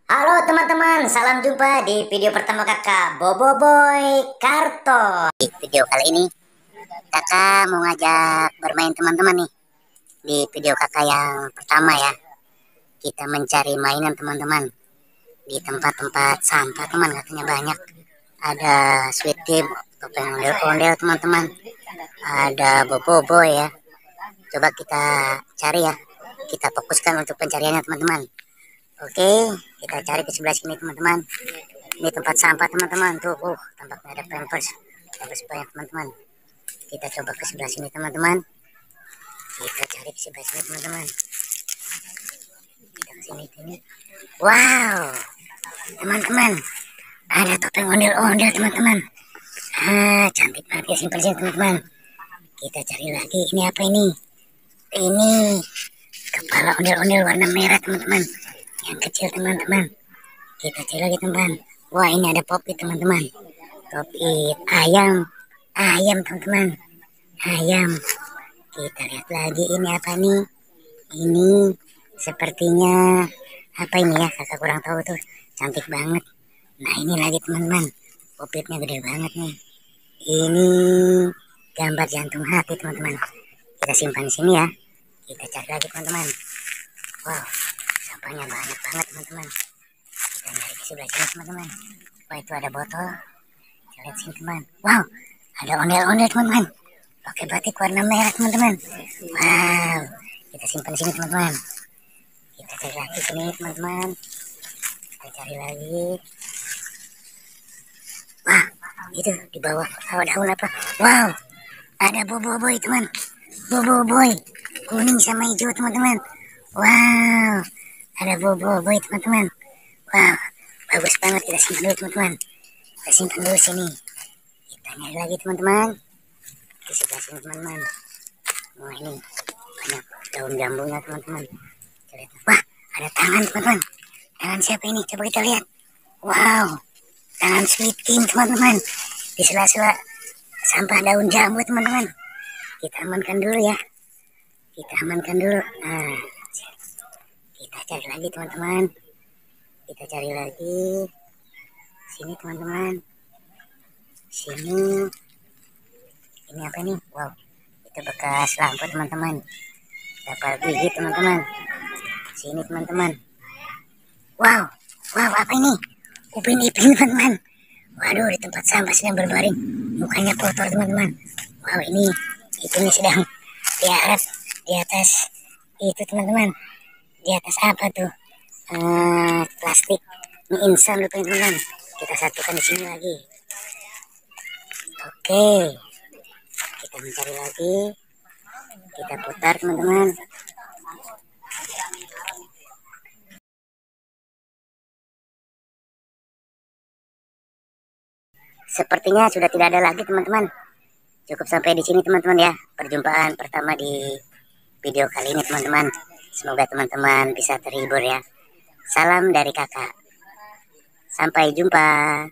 Halo teman-teman, salam jumpa di video pertama kakak Boboiboy Karton. Di video kali ini kakak mau ngajak bermain teman-teman nih. Di video kakak yang pertama ya, kita mencari mainan teman-teman di tempat-tempat sampah teman, katanya banyak. Ada sweet tea, topeng ondel-ondel teman-teman. Ada Boboiboy ya. Coba kita cari ya. Kita fokuskan untuk pencariannya teman-teman. Oke, kita cari ke sebelah sini teman-teman. Ini tempat sampah teman-teman. Tuh, tampaknya ada pampers. Pampers banyak teman-teman. Kita coba ke sebelah sini teman-teman. Kita cari ke sebelah sini teman-teman. Kita ke sini. Wow, teman-teman. Ada topeng ondel-ondel teman-teman. Cantik banget ya, simpan sini teman-teman. Kita cari lagi. Ini apa ini? Ini kepala ondel-ondel warna merah teman-teman. Yang kecil teman-teman. Kita cari lagi teman. Wah, ini ada popit teman-teman. Popit ayam teman-teman. Ayam. Kita lihat lagi, ini apa nih? Ini sepertinya apa ini ya, kakak kurang tahu tuh. Cantik banget. Nah, ini lagi teman-teman. Popitnya gede banget nih. Ini gambar jantung hati teman-teman. Kita simpan di sini ya. Kita cari lagi teman-teman. Wow, sampahnya banyak banget teman-teman. Kita nyari ke sebelah sini teman-teman. Wah, itu ada botol. Kita lihat sini teman. Wow, ada ondel-ondel teman-teman. Pakai batik warna merah teman-teman. Wow, kita simpan di sini teman-teman. Kita cari lagi sini teman-teman. Kita cari lagi. Wah, itu di bawah daun apa? Wow, ada Boboiboy teman. Boboiboy kuning sama hijau teman-teman. Wow, ada Boboiboy teman-teman. Wow, bagus banget. Kita simpan dulu teman-teman. Kita simpan dulu sini. Kita nyari lagi teman-teman. Di sebelah sini teman-teman. Wah, ini banyak daun jambunya teman-teman. Wah, ada tangan teman-teman. Tangan siapa ini? Coba kita lihat. Wow, tangan Sweet King teman-teman. Di sela-sela sampah daun jambu teman-teman. Kita amankan dulu ya. Kita amankan dulu. Nah, kita cari lagi teman-teman. Kita cari lagi. Sini teman-teman. Sini. Ini apa nih? Wow, itu bekas lampu teman-teman. Dapat gigi teman-teman. Sini teman-teman. Wow, apa ini? Upin Ipin teman-teman. Waduh, di tempat sampah sedang berbaring. Mukanya kotor teman-teman. Wow, ini Ipinnya sedang diaret di atas itu teman-teman. Di atas apa tuh? Plastik mie instan lupa teman-teman. Kita satukan di sini lagi. Oke, kita mencari lagi. Kita putar teman-teman. Sepertinya sudah tidak ada lagi teman-teman. Cukup sampai di sini teman-teman ya. Perjumpaan pertama di video kali ini teman-teman. Semoga teman-teman bisa terhibur ya. Salam dari kakak. Sampai jumpa.